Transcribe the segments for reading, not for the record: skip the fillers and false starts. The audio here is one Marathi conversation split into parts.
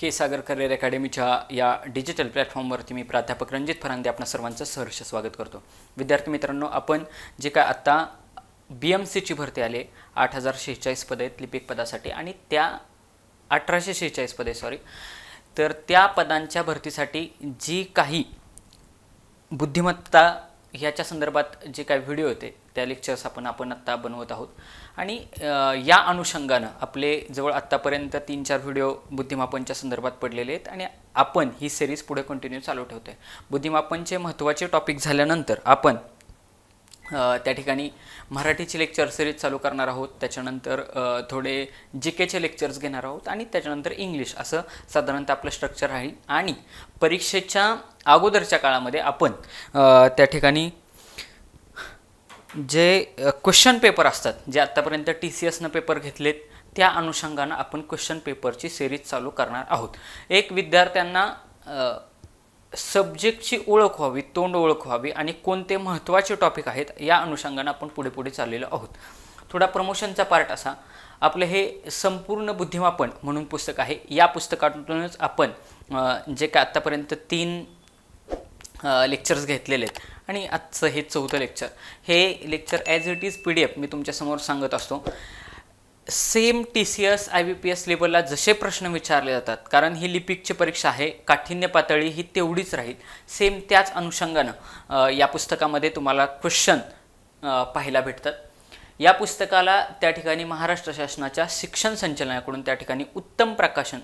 के सागर करिअर अकॅडमीच्या या डिजिटल प्लॅटफॉर्मवरती मी प्राध्यापक रणजित फरांदे आपणा सर्वांचं सहर्ष स्वागत करतो। विद्यार्थी मित्रांनो, आपण जे काय आता BMCची भरती आले 8046 पदे आहेत लिपिक पदासाठी आणि त्या 1846 पदे तर त्या पदांच्या भरतीसाठी जी काही बुद्धिमत्ता ह्याच्या संदर्भात जे काही व्हिडिओ होते त्या लेक्चर्स आपण आता बनवत आहोत आणि या अनुषंगाने आपले जवळ आतापर्यंत 3-4 व्हिडिओ बुद्धिमापनच्या संदर्भात पडलेले आहेत आणि आपण ही सिरीज पुढे कंटिन्यू चालू ठेवतोय। बुद्धिमापनचे महत्त्वाचे टॉपिक झाल्यानंतर आपण त्या ठिकाणी मराठीचे लेक्चर सिरीज चालू करणार आहोत, त्याच्यानंतर थोडे जीकेचे लेक्चर्स घेणार आहोत आणि त्याच्यानंतर इंग्लिश, असं साधारणतः आपलं स्ट्रक्चर राहील। आणि परीक्षेच्या अगोदरच्या काळामध्ये आपण त्या ठिकाणी जे क्वेश्चन पेपर असतात, जे आतापर्यंत TCSनं पेपर घेतलेत त्या अनुषंगाने आपण क्वेश्चन पेपरची सिरीज चालू करणार आहोत। एक विद्यार्थ्यांना सब्जेक्टची ओळख व्हावी, तोंड ओळख व्हावी आणि कोणते महत्त्वाचे टॉपिक आहेत या अनुषंगाने आपण पुढे चाललेलो आहोत। थोडा प्रमोशनचा पार्ट असा, आपले हे संपूर्ण बुद्धिमापन म्हणून पुस्तक आहे। या पुस्तकातूनच आपण जे काय आतापर्यंत 3 लेक्चर्स घेतलेले आहेत आणि आजचं हे 4थं लेक्चर, हे lecture as it is PDF मी तुमच्यासमोर सांगत असतो। सेम TCS IBPS लेवलला जसे प्रश्न विचारले जातात, कारण ही लिपिकची परीक्षा आहे, काठिण्य पातळी ही तेवढीच राहील, सेम त्याच अनुषंगानं या पुस्तकामध्ये तुम्हाला क्वेश्चन पाहायला भेटतात। या पुस्तकाला त्या ठिकाणी महाराष्ट्र शासनाच्या शिक्षण संचालनाकडून त्या ठिकाणी उत्तम प्रकाशन,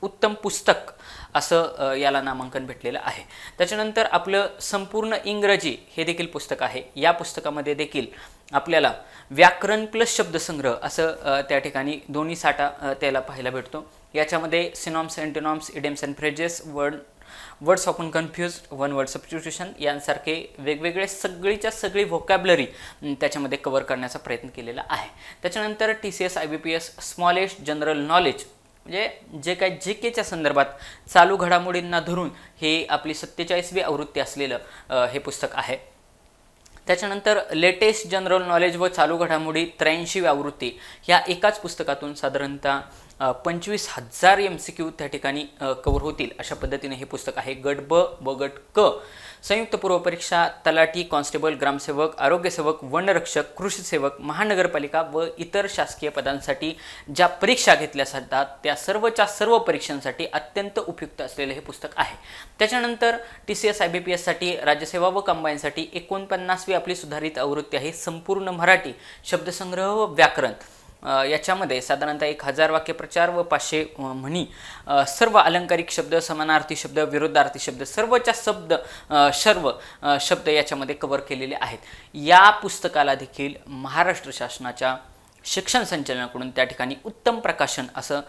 उत्तम पुस्तक असं याला नामांकन भेटलेलं आहे। त्याच्यानंतर आपलं संपूर्ण इंग्रजी हे देखील पुस्तक आहे। या पुस्तकामध्ये देखील आपल्याला व्याकरण प्लस शब्दसंग्रह असं त्या ठिकाणी दोन्ही साठा त्याला पाहायला भेटतो। याच्यामध्ये synonyms, antonyms, idioms and phrases, words often confused, one word substitution यांसारखे वेगवेगळे सगळीच्या सगळी व्होकॅब्युलरी त्याच्यामध्ये कव्हर करण्याचा प्रयत्न केलेला आहे। त्याच्यानंतर TCS IBPS smallest general knowledge, म्हणजे जे काही GKच्या संदर्भात चालू घडामोडींना धरून हे आपली 47वी आवृत्ती असलेलं हे पुस्तक आहे। त्याच्यानंतर लेटेस्ट जनरल नॉलेज व चालू घडामोडी 83वी आवृत्ती, ह्या एकाच पुस्तकातून साधारणतः 25,000 MCQ त्या ठिकाणी कव्हर होतील अशा पद्धतीने हे पुस्तक आहे। गट ब व गट क संयुक्त पूर्व परीक्षा, तलाठी, कॉन्स्टेबल, ग्रामसेवक, आरोग्यसेवक, वनरक्षक, कृषी सेवक, महानगरपालिका व इतर शासकीय पदांसाठी ज्या परीक्षा घेतल्या जातात त्या सर्वच्या सर्व परीक्षांसाठी अत्यंत उपयुक्त असलेले हे पुस्तक आहे। त्याच्यानंतर TCS IBPS साठी राज्यसेवा व कंबाईनसाठी 49वी आपली सुधारित आवृत्ती आहे, संपूर्ण मराठी, शब्दसंग्रह व व्याकरण। याच्यामध्ये साधारणतः 1000 वाक्यप्रचार व 500 म्हणी, सर्व अलंकारिक शब्द, समानार्थी शब्द, विरुद्धार्थी शब्द, सर्व शब्द याच्यामध्ये कव्हर केलेले आहेत। या पुस्तकाला देखील महाराष्ट्र शासनाच्या शिक्षण संचालनाकडून त्या ठिकाणी उत्तम प्रकाशन असं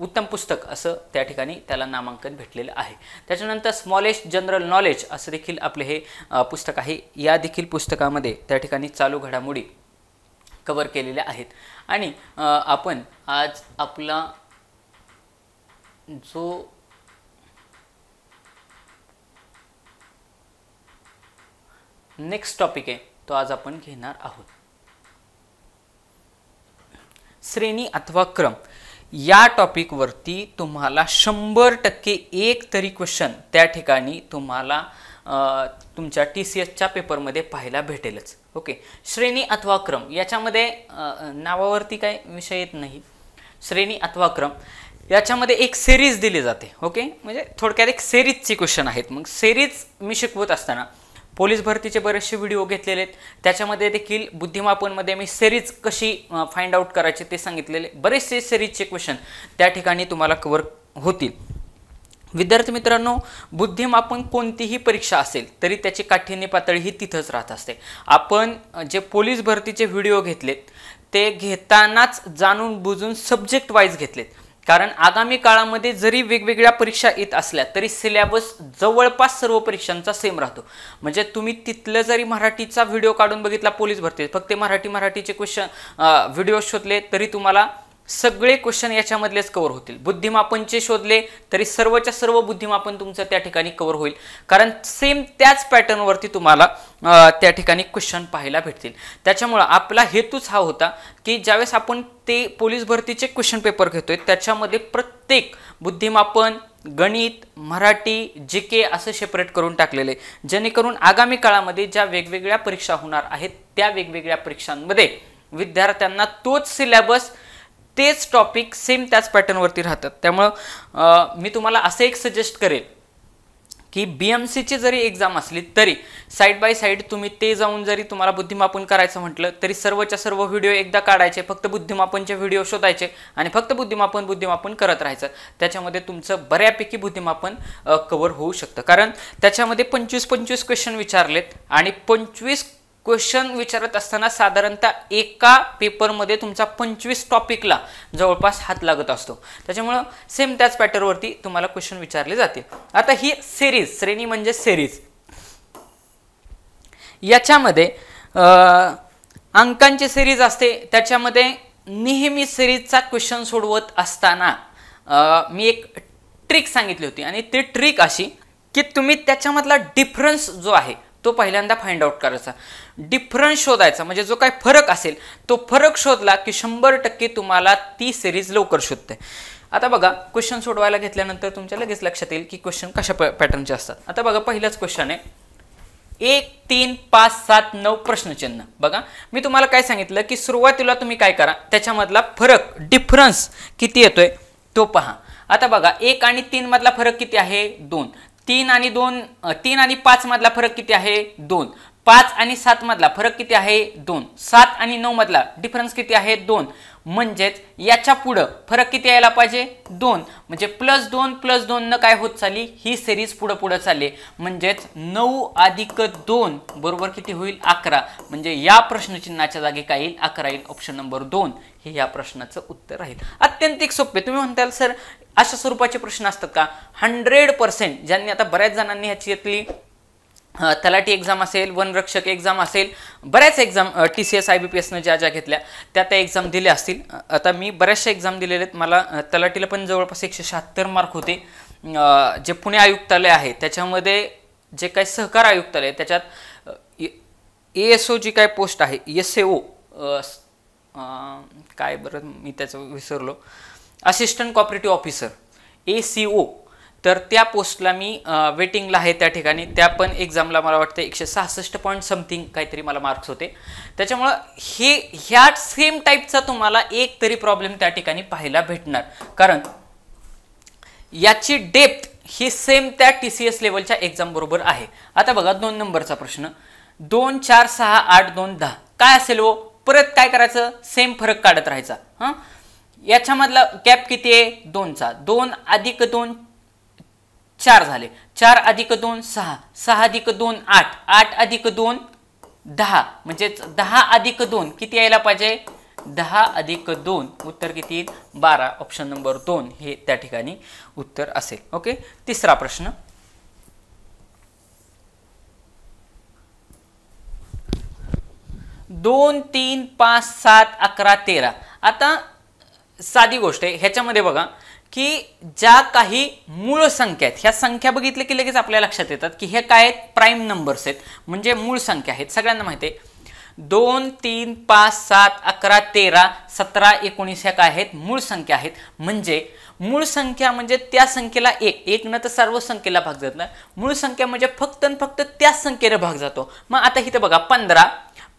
उत्तम पुस्तक असं त्या ठिकाणी त्याला नामांकन भेटलेलं आहे। त्याच्यानंतर स्मॉलेस्ट जनरल नॉलेज असं देखील आपले हे पुस्तक आहे। या देखील पुस्तकामध्ये त्या ठिकाणी चालू घडामोडी कव्हर केलेल्या आहेत आणि आपण आज आपला जो नेक्स्ट टॉपिक आहे तो आज आपण घेणार आहोत। श्रेणी अथवा क्रम या टॉपिक वरती तुम्हाला 100% एक तरी क्वेश्चन त्या ठिकाणी तुम्हाला तुमच्या TCSच्या पेपरमध्ये पाहायला भेटेलच। ओके, श्रेणी अथवा क्रम याच्यामध्ये नावावरती काय विषय येत नाही। श्रेणी अथवा क्रम याच्यामध्ये एक सिरीज दिली जाते। ओके, म्हणजे थोडक्यात एक सिरीजची क्वेश्चन आहेत। मग सिरीज मी शिकवत असताना पोलीस भरतीचे बरेचसे व्हिडिओ घेतलेले आहेत, त्याच्यामध्ये देखील बुद्धिमापनमध्ये मी सिरीज कशी फाइंड आउट करायची ते सांगितलेले, बरेचसे सिरीजचे क्वेश्चन त्या ठिकाणी तुम्हाला कव्हर होतील। विद्यार्थी मित्रांनो, बुद्धिमापन कोणतीही परीक्षा असेल तरी त्याची काठिण्य पातळी ही तिथंच राहत असते। आपण जे पोलीस भरतीचे व्हिडिओ घेतलेत ते घेतानाच जाणून बुजून सब्जेक्ट वाईज घेतलेत, कारण आगामी काळामध्ये जरी वेगवेगळ्या परीक्षा येत असल्या तरी सिलेबस जवळपास सर्व परीक्षांचा सेम राहतो। म्हणजे तुम्ही तिथलं जरी मराठीचा व्हिडिओ काढून बघितला पोलीस भरती, फक्त मराठीचे क्वेश्चन व्हिडिओ शोधले तरी तुम्हाला सगळे क्वेश्चन याच्यामधलेच कव्हर होतील. बुद्धिमापनचे शोधले तरी सर्वच्या सर्व बुद्धिमापन तुमचं त्या ठिकाणी कव्हर होईल, कारण सेम त्याच पॅटर्नवरती तुम्हाला त्या ठिकाणी क्वेश्चन पाहायला भेटतील. त्याच्यामुळं आपला हेतूच हा होता की ज्यावेळेस आपण ते पोलीस भरतीचे क्वेश्चन पेपर घेतोय त्याच्यामध्ये प्रत्येक बुद्धिमापन, गणित, मराठी, जी के असं सेपरेट करून टाकलेले, जेणेकरून आगामी काळामध्ये ज्या वेगवेगळ्या परीक्षा होणार आहेत त्या वेगवेगळ्या परीक्षांमध्ये विद्यार्थ्यांना तोच सिलेबस, तेच टॉपिक सेम त्याच पॅटर्नवरती राहतात. त्यामुळं मी तुम्हाला असं एक सजेस्ट करेल की BMCची जरी एक्झाम असली तरी साईड बाय साईड तुम्ही ते जाऊन जरी तुम्हाला बुद्धिमापन करायचं म्हटलं तरी सर्वच्या सर्व व्हिडिओ एकदा काढायचे, फक्त बुद्धिमापनचे व्हिडिओ शोधायचे आणि फक्त बुद्धिमापन करत राहायचं. त्याच्यामध्ये तुमचं बऱ्यापैकी बुद्धिमापन कव्हर होऊ शकतं, कारण त्याच्यामध्ये 25 क्वेश्चन विचारलेत आणि 25 क्वेश्चन विचारत असताना साधारणतः एका पेपरमध्ये तुमचा 25 टॉपिकला जवळपास हात लागत असतो. त्याच्यामुळं सेम त्याच पॅटर्नवरती तुम्हाला क्वेश्चन विचारले जातील. आता ही सिरीज, श्रेणी म्हणजे सिरीज, याच्यामध्ये अंकांची सिरीज असते. त्याच्यामध्ये नेहमी सिरीजचा क्वेश्चन सोडवत असताना मी एक ट्रिक सांगितली होती आणि ती ट्रिक अशी की तुम्ही त्याच्यामधला डिफरन्स जो आहे तो पहिल्यांदा फाइंड आउट करायचा, डिफरन्स शोधायचा, म्हणजे जो काही फरक असेल तो फरक शोधला की 100% तुम्हाला ती सिरीज लवकर शोधते. आता बघा, क्वेश्चन सोडवायला घेतल्यानंतर तुमच्या लगेच लक्षात येईल की क्वेश्चन कशा पॅटर्नचे असतात. आता बघा, पहिलाच क्वेश्चन आहे 1, 3, 5, 7, 9 प्रश्नचिन्ह. बघा, मी तुम्हाला काय सांगितलं की सुरुवातीला तुम्ही काय करा, त्याच्यामधला फरक, डिफरन्स किती येतोय तो पहा. आता बघा, 1 आणि 3 मधला फरक किती आहे? 2. 3 आणि 5 मधला फरक किती आहे? 2. 5 आणि 7 मधला फरक किती आहे? 2. 7 आणि 9 मधला डिफरन्स किती आहे? 2. म्हणजेच याच्या पुढे फरक किती यायला पाहिजे? 2. म्हणजे +2 न काय होत चालली, ही सिरीज पुढे चालली. म्हणजेच 9 + 2 बरोबर किती होईल? 11. म्हणजे या प्रश्नचिन्हाच्या जागी काय येईल? 11 येईल. ऑप्शन नंबर 2 हे या प्रश्नाचं उत्तर राहील. अत्यंत सोपे. तुम्ही म्हणताल सर अशा स्वरूपाचे प्रश्न असतात का? 100% ज्यांनी, आता बऱ्याच जणांनी ह्याच्यातली तलाठी एक्झाम असेल, वनरक्षक एक्झाम असेल, बऱ्याच एक्झाम TCS IBPSनं ज्या घेतल्या त्या एक्झाम दिल्या असतील. आता मी बऱ्याचशा एक्झाम दिलेल्या आहेत. मला तलाठीला पण जवळपास 176 मार्क होते. जे पुणे आयुक्तालय आहे त्याच्यामध्ये जे काही सहकार आयुक्तालय त्याच्यात ASO जी काय पोस्ट आहे, SAO काय बरं मी त्याचं विसरलो, असिस्टंट कॉपरेटिव्ह ऑफिसर, ACO, तर त्या पोस्टला मी वेटिंगला आहे त्या ठिकाणी. त्या पण एक्झामला मला वाटतं 166 पॉईंट समथिंग काहीतरी मला मार्क्स होते. त्याच्यामुळं ह्या सेम टाईपचा तुम्हाला एक तरी प्रॉब्लेम त्या ठिकाणी पाहायला भेटणार, कारण याची डेप्थ ही सेम त्या TCS लेवलच्या एक्झाम बरोबर आहे. आता बघा, 2 नंबरचा प्रश्न, 2, 4, 6, 8, 2, 10 काय असेल हो? परत काय करायचं? सेम फरक काढत राहायचा. याच्यामधला गॅप किती आहे? 2चा. 2 + 2 4 झाले. 4 + 2 6. 6 + 2 8. 8 + 2 10. म्हणजे 10 + 2 किती यायला पाहिजे? 10 + 2 उत्तर किती येईल? 12. ऑप्शन नंबर 2 हे त्या ठिकाणी उत्तर असेल. ओके. तिसरा प्रश्न, 2, 3, 5, 7, 11, 13. आता साधी गोष्ट आहे ह्याच्यामध्ये बघा की ज्या काही मूळ संख्या आहेत, ह्या संख्या बघितल्या की लगेच आपल्या लक्षात येतात की हे काय आहेत? प्राईम नंबर्स आहेत, म्हणजे मूळ संख्या आहेत. सगळ्यांना माहिती आहे 2, 3, 5, 7, 11, 13, 17, 19 ह्या काय आहेत? मूळ संख्या आहेत. म्हणजे मूळ संख्या म्हणजे त्या संख्येला 1 न तर सर्व संख्येला भाग जात नाही. मूळ संख्या म्हणजे फक्त त्याच संख्येला भाग जातो. मग आता इथे बघा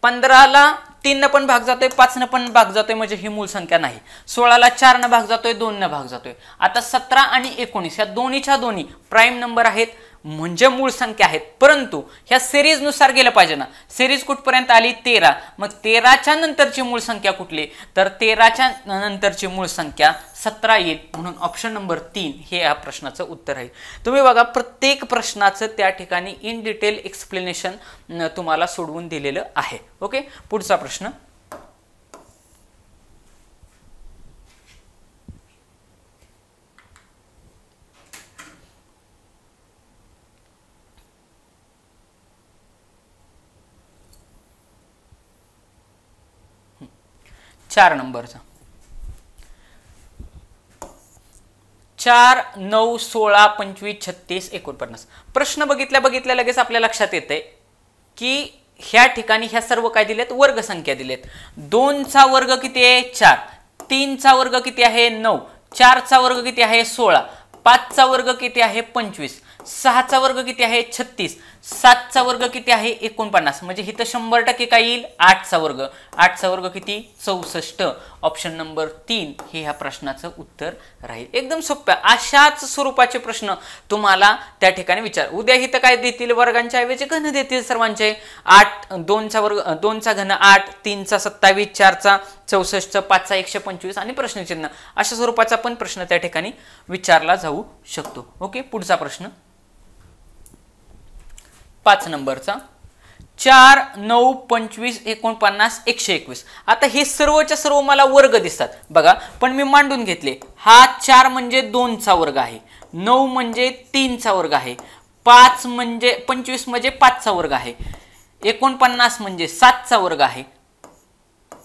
15ला 3 न पण भाग जातोय, 5 न पण भाग जातोय, म्हणजे ही मूळ संख्या नाही. 16ला 4 न भाग जातोय, 2 न भाग जातोय. आता 17 आणि 19 या दोन्हीच्या दोन्ही प्राईम नंबर आहेत, म्हणजे मूळ संख्या आहेत. परंतु ह्या सिरीज नुसार गेलं पाहिजे ना. सिरीज कुठपर्यंत आली? 13. मग 13च्या नंतरची मूळ संख्या कुठली? तर 13च्या नंतरची मूळ संख्या 17 येईल. म्हणून ऑप्शन नंबर 3 हे या प्रश्नाचं उत्तर आहे. तुम्ही बघा, प्रत्येक प्रश्नाचं त्या ठिकाणी इन डिटेल एक्सप्लेनेशन तुम्हाला सोडवून दिलेलं आहे. ओके. पुढचा प्रश्न, 4 नंबरचा, 4, 9, 16, 25, 36, 49. प्रश्न बघितल्या लगेच आपल्या लक्षात येते की ह्या ठिकाणी ह्या सर्व काय दिलेत, वर्ग संख्या दिलेत. 2 चा वर्ग किती आहे 4, 3 चा वर्ग किती आहे 9, 4 चा वर्ग किती आहे 16, 5 चा वर्ग किती आहे 25, 6 चा वर्ग किती आहे 36, 7 चा वर्ग किती आहे 49. म्हणजे इथं 100% काय येईल 8 चा वर्ग. 8 चा वर्ग किती 64. ऑप्शन नंबर 3 हे ह्या प्रश्नाचं उत्तर राहील. एकदम सोप्या अशाच स्वरूपाचे प्रश्न तुम्हाला त्या ठिकाणी विचार. उद्या इथं काय देतील, वर्गांच्या ऐवजी घन देतील सर्वांचे. 8, 2 चा वर्ग 2 चा घन 8, 3 चा 27, 4 चा 64, 5 चा 125 आणि प्रश्नचिन्ह. अशा स्वरूपाचा पण प्रश्न त्या ठिकाणी विचारला जाऊ शकतो. ओके, पुढचा प्रश्न 5 नंबरचा. 4, 9, 25, 49, 121. आता हे सर्वच्या सर्व मला वर्ग दिसतात बघा, पण मी मांडून घेतले. हा 4 म्हणजे 2 चा वर्ग आहे, 9 म्हणजे 3 चा वर्ग आहे, 5 म्हणजे 25 म्हणजे 5 चा वर्ग आहे, 49 म्हणजे 7 चा वर्ग आहे,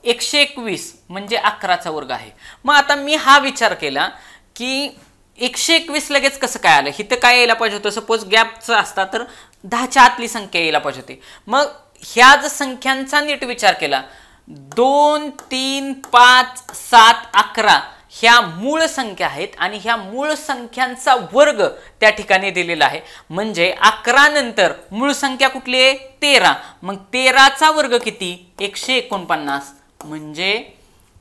121 म्हणजे 11 चा वर्ग आहे. मग आता मी हा विचार केला की 121 लगेच कसं काय आलं. इथं काय यायला पाहिजे होतं, सपोज गॅपचं असता तर 10च्या आतली संख्या यायला पाहिजे होती. मग ह्या जर संख्यांचा नीट विचार केला, 2, 3, 5, 7, 11 ह्या मूळ संख्या आहेत आणि ह्या मूळ संख्यांचा वर्ग त्या ठिकाणी दिलेला आहे. म्हणजे 11 नंतर मूळ संख्या कुठली आहे 13. मग 13 चा वर्ग किती 149. म्हणजे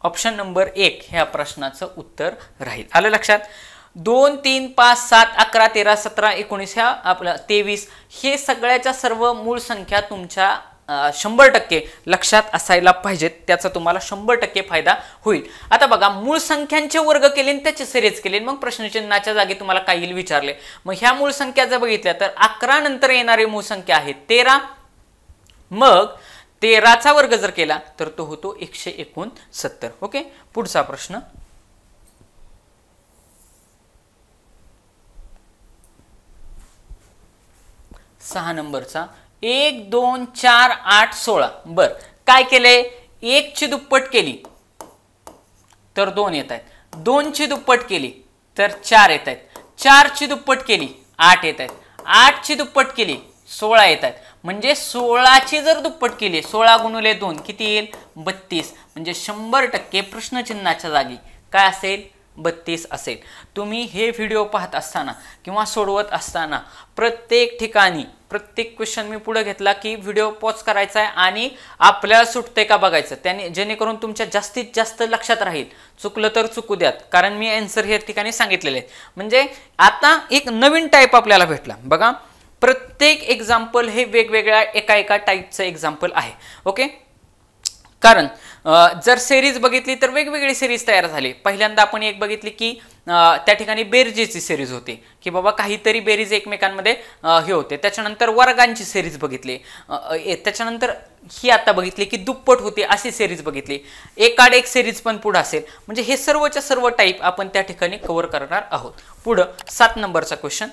ऑप्शन नंबर 1 ह्या प्रश्नाचं उत्तर राहील. आलं लक्षात. 2, 3, 5, 7, 11, 13, 17, 19 ह्या आपलं 23 हे सगळ्याच्या सर्व मूळ संख्या तुमच्या 100% लक्षात असायला पाहिजेत. त्याचा तुम्हाला 100% फायदा होईल. आता बघा, मूळ संख्यांचे वर्ग केले आणि त्याची सिरीज केली, मग प्रश्नचिन्हाच्या जागी तुम्हाला काय येईल विचारले. मग ह्या मूळ संख्या जर बघितल्या तर 11 नंतर येणारी मूळ संख्या आहे 13. मग 13 चा वर्ग जर केला तर तो होतो 169. ओके, पुढचा प्रश्न 6 नंबरचा. 1, 2, 4, 8, 16. बर, काय केलंय 1 ची दुप्पट केली तर 2 येत आहेत, 2 ची दुप्पट केली तर 4 येत आहेत, 4 ची दुप्पट केली 8 येत आहेत, 8 ची दुप्पट केली 16 येत आहेत. म्हणजे 16 ची जर दुप्पट केली 16 गुणिले 2 किती येईल 32. म्हणजे 100% प्रश्नचिन्हाच्या जागी काय असेल 32 असेल. तुम्ही हे व्हिडिओ पाहत असताना किंवा सोडवत असताना प्रत्येक ठिकाणी प्रत्येक क्वेश्चन मी पुढे घेतला की व्हिडिओ पॉज करायचा आहे आणि आपल्याला सुटते का बघायचं, त्याने जेणेकरून तुमच्या जास्तीत जास्त लक्षात राहील. चुकलं तर चुकू द्यात, कारण मी आन्सर हे ठिकाणी सांगितलेले आहे. म्हणजे आता एक नवीन टाईप आपल्याला भेटला बघा. प्रत्येक एक्झाम्पल हे वेगवेगळ्या एका टाईपचं एक्झाम्पल आहे. ओके, कारण जर सिरीज बघितली तर वेगवेगळी सिरीज तयार झाली. पहिल्यांदा आपण एक बघितली की त्या ठिकाणी बेरजेची सिरीज होती की बाबा काहीतरी बेरीज एकमेकांमध्ये हे होते. त्याच्यानंतर वर्गांची सिरीज बघितली. त्याच्यानंतर ही आता बघितली की दुप्पट होती अशी सिरीज बघितली. एकाड एक सिरीज पण पुढे असेल. म्हणजे हे सर्वच्या सर्व टाईप आपण त्या ठिकाणी कव्हर करणार आहोत. पुढं 7 नंबरचा क्वेश्चन.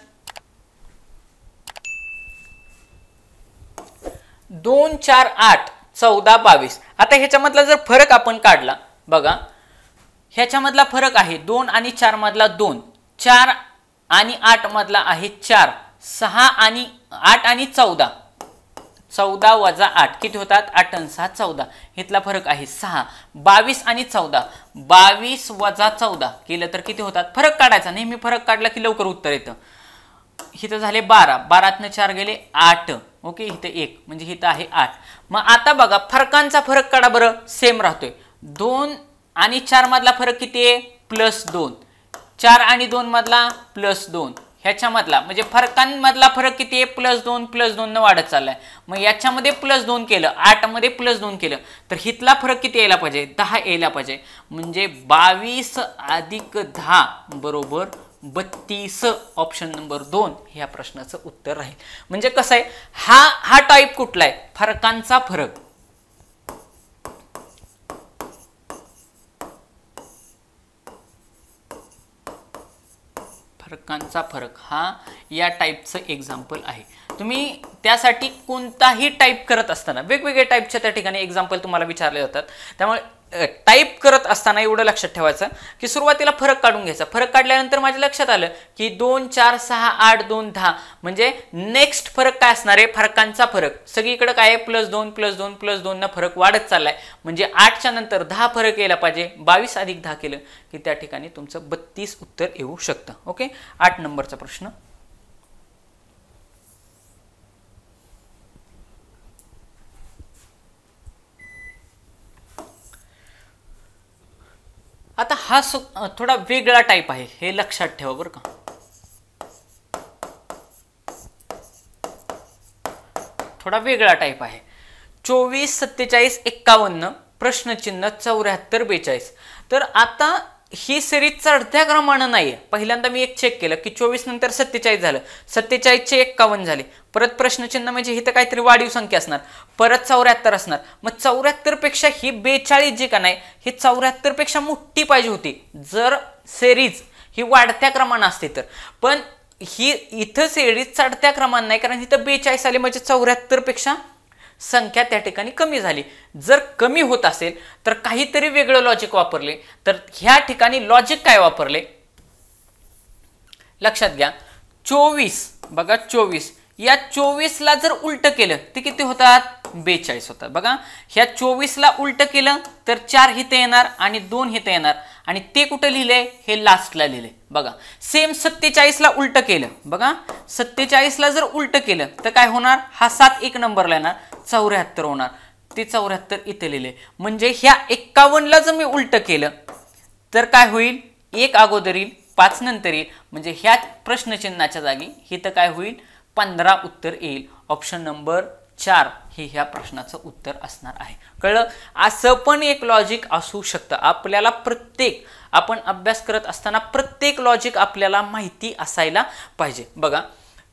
2, 4, 8, 14, 22. आता ह्याच्यामधला जर फरक आपण काढला बघा, ह्याच्यामधला फरक आहे 2 आणि 4 मधला 2, 4 आणि 8 मधला आहे 4, 6 आणि 8 आणि 14, 14 वजा 8 किती होतात 8 आणि 6 14. इथला फरक आहे 6. 22 आणि 14, 22 वजा 14 केलं तर किती होतात. फरक काढायचा, नेहमी फरक काढला की लवकर उत्तर येतं. इथं झाले 12, 12तनं 4 गेले 8. ओके, इथं 1 म्हणजे इथं आहे 8. मग आता बघा फरकांचा फरक काढा बरं, सेम राहतोय. 2 आणि 4 मधला फरक किती आहे +2, 4 आणि 2 मधला +2, ह्याच्यामधला म्हणजे फरकांमधला फरक किती आहे +2 +2 न वाढत चाललाय. मग याच्यामध्ये +2 केलं, 8 मध्ये +2 केलं तर हितला फरक किती यायला पाहिजे 10 यायला पाहिजे. म्हणजे 22 + 10 बरोबर 32. ऑप्शन नंबर 2 ह्या प्रश्नाचं उत्तर राहील. म्हणजे कसं आहे हा टाईप कुठला आहे फरकांचा फरक. फरकांचा फरक हा या टाईपचं एक्झाम्पल आहे. तुम्ही त्यासाठी कोणताही टाईप करत असताना वेगवेगळे टाईपच्या त्या ठिकाणी एक्झाम्पल तुम्हाला विचारले जातात. त्यामुळे टाईप करत असताना एवढं लक्षात ठेवायचं की सुरुवातीला फरक काढून घ्यायचा. फरक काढल्यानंतर माझ्या लक्षात आलं की 2 4 6 8 2 10 म्हणजे नेक्स्ट फरक काय असणार आहे, फरकांचा फरक. सगळीकडे काय आहे, +2 +2 +2 ना फरक वाढत चाललाय. म्हणजे 8च्या नंतर 10 फरक यायला पाहिजे. 22 अधिक 10 केलं की त्या ठिकाणी तुमचं 32 उत्तर येऊ शकतं. ओके, 8 नंबरचा प्रश्न. आता हा थोडा वेगळा टाईप आहे, हे लक्षात ठेवा बरं का. थोडा वेगळा टाईप आहे. 24 47 51 प्रश्नचिन्ह 74 42. तर आता ही सिरीज चढत्या क्रमानं नाहीये. पहिल्यांदा मी एक चेक केलं की 24 नंतर 47 झालं, 47 चे 51 झाले, परत प्रश्नचिन्ह म्हणजे इथं काहीतरी वाढीव संख्या असणार, परत 74 असणार. मग 74 पेक्षा ही 42 जी का नाही, ही 74 पेक्षा मोठी पाहिजे होती जर सिरीज ही वाढत्या क्रमानं असते तर. पण ही इथं सिरीज चढत्या क्रमानं नाही, कारण इथं 42 आले म्हणजे 74 पेक्षा संख्या त्या ठिकाणी कमी झाली. जर कमी होत असेल तर काहीतरी वेगळं लॉजिक वापरले. तर ह्या ठिकाणी लॉजिक काय वापरले लक्षात घ्या. 24 बघा, 24 या 24 ला जर उलट केलं ते किती होतात, 42 होतात. बघा, ह्या 24 ला उलट केलं तर 4 इथे येणार आणि 2 इथे येणार, आणि ते कुठं लिहिलंय, हे लास्टला लिहिलंय. बघा, सेम 47 ला उलट केलं. बघा, 47 ला जर उलट केलं तर काय होणार, हा 7 एक नंबरला येणार, 74 होणार. ते 74 इथे लिहिले. म्हणजे ह्या 51 ला जर मी उलट केलं तर काय होईल, 1 अगोदर येईल 5 नंतर येईल. म्हणजे ह्या प्रश्नचिन्हाच्या जागी इथं काय होईल, 15 उत्तर येईल. ऑप्शन नंबर 4 हे ह्या प्रश्नाचं उत्तर असणार आहे. कळलं. असं पण एक लॉजिक असू शकतं. आपल्याला प्रत्येक आपण अभ्यास करत असताना प्रत्येक लॉजिक आपल्याला माहिती असायला पाहिजे. बघा,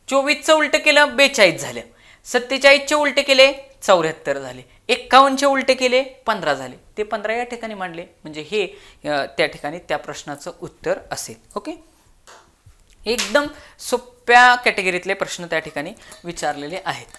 24चं उलट केलं 42 झाले, 47चे उलटे केले 74 झाले, 51चे उलटे केले 15 झाले. ते 15 या ठिकाणी मांडले म्हणजे हे त्या ठिकाणी त्या प्रश्नाचं उत्तर असेल. ओके, एकदम सोप्या कॅटेगरीतले प्रश्न त्या ठिकाणी विचारलेले आहेत.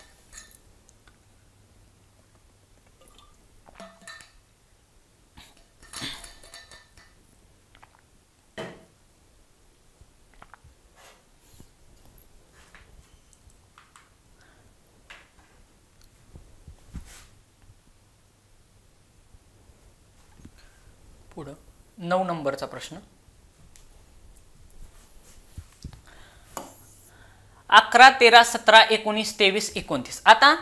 पुढं 9 नंबरचा प्रश्न. 11 13 17 19 23 29. आता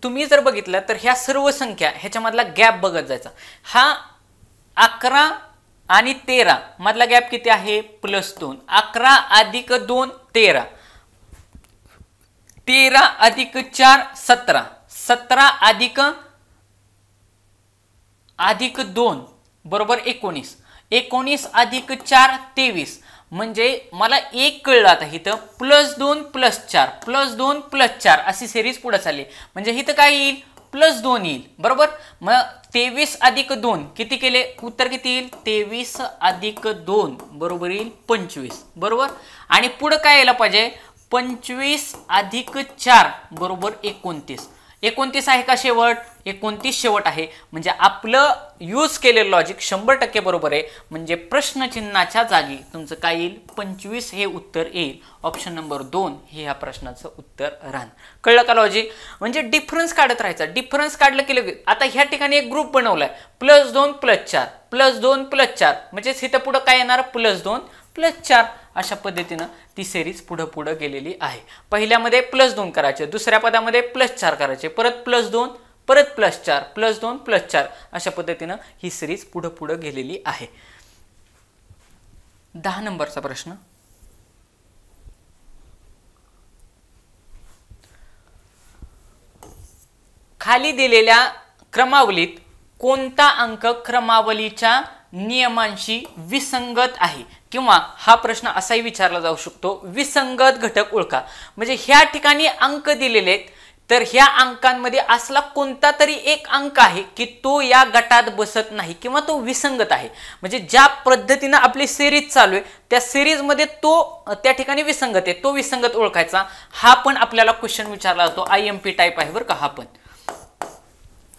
तुम्ही जर बघितलं तर ह्या सर्व संख्या ह्याच्यामधला गॅप बघत जायचा. हा 11 आणि 13 मधला गॅप किती आहे, +2. 11 अधिक 2 13, 13 अधिक 4 17, 17 अधिक 2 बरोबर 19, 19 अधिक 4 23. म्हणजे मला एक कळलं आता इथं +2 +4 +2 +4 अशी सिरीज पुढे चालली. म्हणजे इथं काय येईल, +2 येईल. बरोबर. मग 23 अधिक 2 किती केले, उत्तर किती येईल, 23 अधिक 2 बरोबर येईल 25. बरोबर. आणि पुढे काय यायला पाहिजे, 25 अधिक 4 बरोबर 29. 29 आहे का शेवट, 29 शेवट आहे. म्हणजे आपलं यूज केलेलं लॉजिक 100% बरोबर आहे. म्हणजे प्रश्नचिन्हाच्या जागी तुमचं काय येईल, 25 हे उत्तर येईल. ऑप्शन नंबर 2 हे ह्या प्रश्नाचं उत्तर राहणार. कळलं का लॉजिक. म्हणजे डिफरन्स काढत राहायचा. डिफरन्स काढलं की आता ह्या ठिकाणी एक ग्रुप बनवलाय, +2 +4 +2 +4 म्हणजे इथं पुढं काय येणार, +2 +4. अशा पद्धतीनं ती सिरीज पुढे गेलेली आहे. पहिल्यामध्ये +2 करायचे, दुसऱ्या पदामध्ये +4 करायचे, परत +2 परत +4 +2 +4 अशा पद्धतीनं ही सिरीज पुढे गेलेली आहे. 10 नंबरचा प्रश्न. खाली दिलेल्या क्रमावलीत कोणता अंक क्रमावलीच्या नियमांशी विसंगत आहे, किंवा हा प्रश्न असाही विचारला जाऊ शकतो, विसंगत घटक ओळखा. म्हणजे ह्या ठिकाणी अंक दिलेले आहेत, तर ह्या अंकांमध्ये असला कोणता तरी एक अंक आहे की तो या गटात बसत नाही किंवा तो विसंगत आहे. म्हणजे ज्या पद्धतीनं आपली सिरीज चालू आहे त्या सिरीज मध्ये तो त्या ठिकाणी विसंगत आहे, तो विसंगत ओळखायचा. हा पण आपल्याला क्वेश्चन विचारला जातो, IMP टाईप आहे बरं का हा पण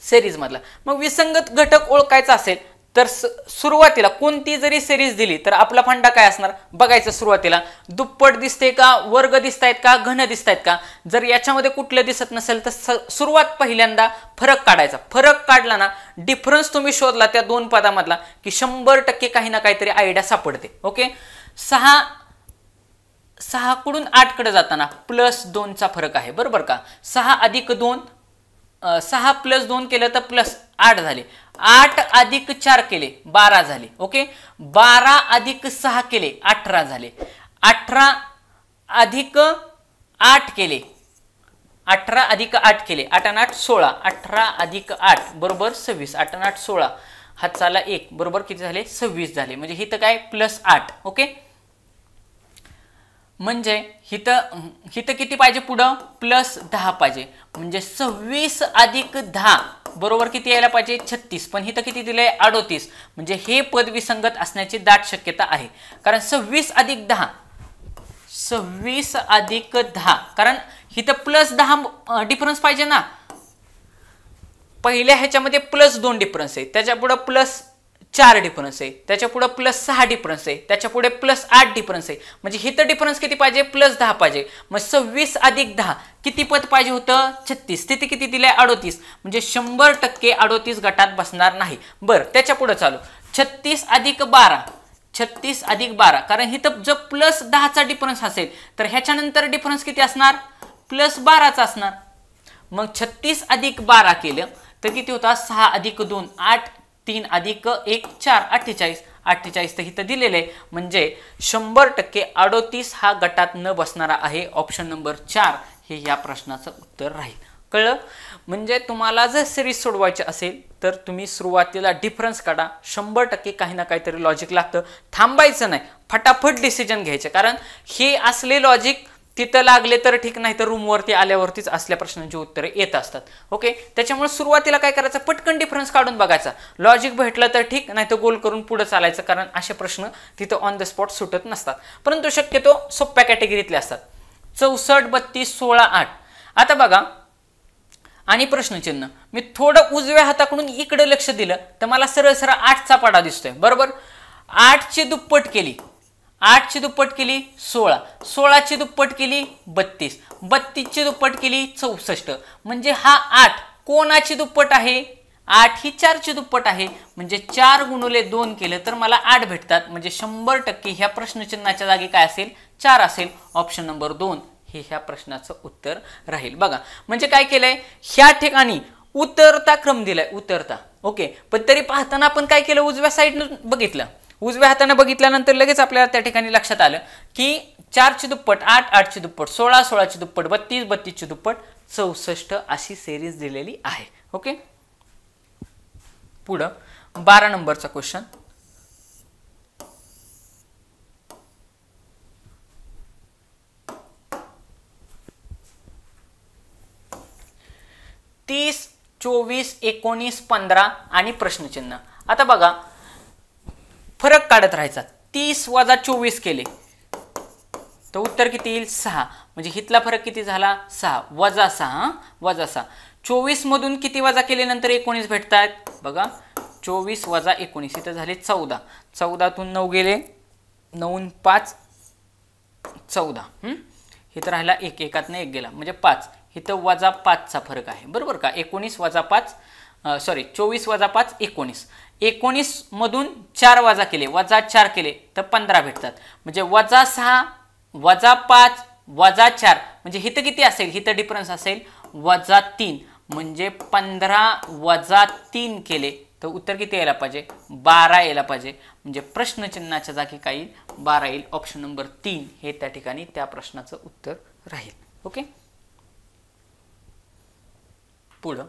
सिरीज मधला. मग विसंगत घटक ओळखायचा असेल तर सुरुवातीला कोणती जरी सिरीज दिली तर आपला फंडा काय असणार बघायचं. सुरुवातीला दुप्पट दिसते का, वर्ग दिसतायत का, घन दिसतायत का. जर याच्यामध्ये कुठलं दिसत नसेल तर सुरुवात पहिल्यांदा फरक काढायचा. फरक काढला ना, डिफरन्स तुम्ही शोधला त्या दोन पदामधला की 100% काही ना काहीतरी आयडिया सापडते. ओके, 6 कडून 8 कडे जाताना +2चा फरक आहे, बरोबर का. 6 अधिक 2, 6 + 2 केलं तर +8 झाले. 8 अधिक 4 केले 12 झाले. ओके, 12 अधिक 6 केले 18 झाले. 18 अधिक 8 केले, 18 अधिक 8 केले, 8 आणि 8 16. 18 अधिक 8 बरोबर 26. 8 आणि 8 16, हातचाला 1 बरोबर किती झाले 26 झाले. म्हणजे हिथं काय +8. ओके, म्हणजे हिथं किती पाहिजे पुढं +10 पाहिजे. म्हणजे 26 अधिक 10 बरोबर किती यायला पाहिजे 36. पण हिथं किती दिलंय 38. म्हणजे हे पद विसंगत असण्याची दाट शक्यता आहे. कारण 26 अधिक 10, 26 अधिक 10, कारण हिथं +10 डिफरन्स पाहिजे ना. पहिल्या ह्याच्यामध्ये +2 डिफरन्स आहे, त्याच्या पुढे +4 डिफरन्स आहे, त्याच्या पुढे +6 डिफरन्स आहे, त्याच्या पुढे +8 डिफरन्स आहे. म्हणजे हिथं डिफरन्स किती पाहिजे +10 पाहिजे. मग 26 अधिक 10 किती पद पाहिजे होतं 36. तिथे किती दिलंय 38. म्हणजे 100% 38 गटात बसणार नाही. बरं, त्याच्या पुढे चालू 36 अधिक 12, 36 अधिक 12, कारण हिथं जर +10चा डिफरन्स असेल तर ह्याच्यानंतर डिफरन्स किती असणार +12चा असणार. मग 36 अधिक 12 केलं तर किती होता 6 अधिक 2 8, 3 अधिक 1 4, 48. 48 तर इथं दिलेलं आहे. म्हणजे 100% 38 हा गटात न बसणारा आहे. ऑप्शन नंबर 4 हे या प्रश्नाचं उत्तर राहील. कळलं. म्हणजे तुम्हाला जर सिरीज सोडवायची असेल तर तुम्ही सुरुवातीला डिफरन्स काढा. 100% काही ना काहीतरी लॉजिक लागतं. थांबायचं नाही, फटाफट डिसिजन घ्यायचे. कारण हे असले लॉजिक तिथं लागले तर ठीक, नाही तर रूमवरती आल्यावरतीच असल्या प्रश्नांची उत्तरे येत असतात. ओके, त्याच्यामुळे सुरुवातीला काय करायचं पटकन डिफरन्स काढून बघायचा. लॉजिक भेटलं तर ठीक, नाही तर गोल करून पुढे चालायचं. कारण असे प्रश्न तिथं ऑन द स्पॉट सुटत नसतात, परंतु शक्यतो सोप्या कॅटेगरीतले असतात. 64 32 16 8. आता बघा आणि प्रश्नचिन्ह मी थोडं उजव्या हाताकडून इकडे लक्ष दिलं तर मला सरळ सरळ 8चा पाडा दिसतोय, बरोबर. 8ची दुप्पट केली, 8ची दुप्पट केली 16, 16ची दुप्पट केली 32, 32ची दुप्पट केली 64. म्हणजे हा 8 कोणाची दुप्पट आहे 8 ही 4ची दुप्पट आहे. म्हणजे 4 गुणिले 2 केलं तर मला 8 भेटतात. म्हणजे 100% ह्या प्रश्नचिन्हाच्या जागी काय असेल 4 असेल. ऑप्शन नंबर 2 हे ह्या प्रश्नाचं उत्तर राहील. बघा म्हणजे काय केलंय ह्या ठिकाणी उतरता क्रम दिलाय, उतरता. ओके, पण तरी पाहताना आपण काय केलं उजव्या साईडनं बघितलं. उजव्या हाताने बघितल्यानंतर लगेच आपल्याला त्या ठिकाणी लक्षात आलं की 4ची दुप्पट 8, 8ची दुप्पट 16, 16ची दुप्पट 32, 32ची दुप्पट 64 अशी सिरीज दिलेली आहे. ओके, पुढं 12 नंबरचा क्वेश्चन. तीस 24 19 15 आणि प्रश्नचिन्ह. आता बघा फरक काढत राहायचा. 30 वजा 24 केले तर उत्तर किती येईल 6. म्हणजे हितला फरक किती झाला 6 वजा 6 वजा 6. 24 मधून किती वजा केल्यानंतर 19 भेटतात. बघा 24 वजा 19 इथं झाले 14. 14तून 9 गेले, 9 5 14. इथं राहिला 1, एकातनं 1 गेला म्हणजे 5. इथं वजा 5चा फरक आहे, बरोबर का. 19 वजा 5 24 वजा 5 19. 19 मधून 4 वजा केले, वजा 4 केले तर 15 भेटतात. म्हणजे वजा 6 वजा 5 वजा 4 म्हणजे इथं किती असेल, इथं डिफरन्स असेल वजा 3. म्हणजे 15 वजा 3 केले तर उत्तर किती यायला पाहिजे 12 यायला पाहिजे. म्हणजे प्रश्नचिन्हाच्या जागी काय येईल 12 येईल. ऑप्शन नंबर 3 हे त्या ठिकाणी त्या प्रश्नाचं उत्तर राहील. ओके, पुढं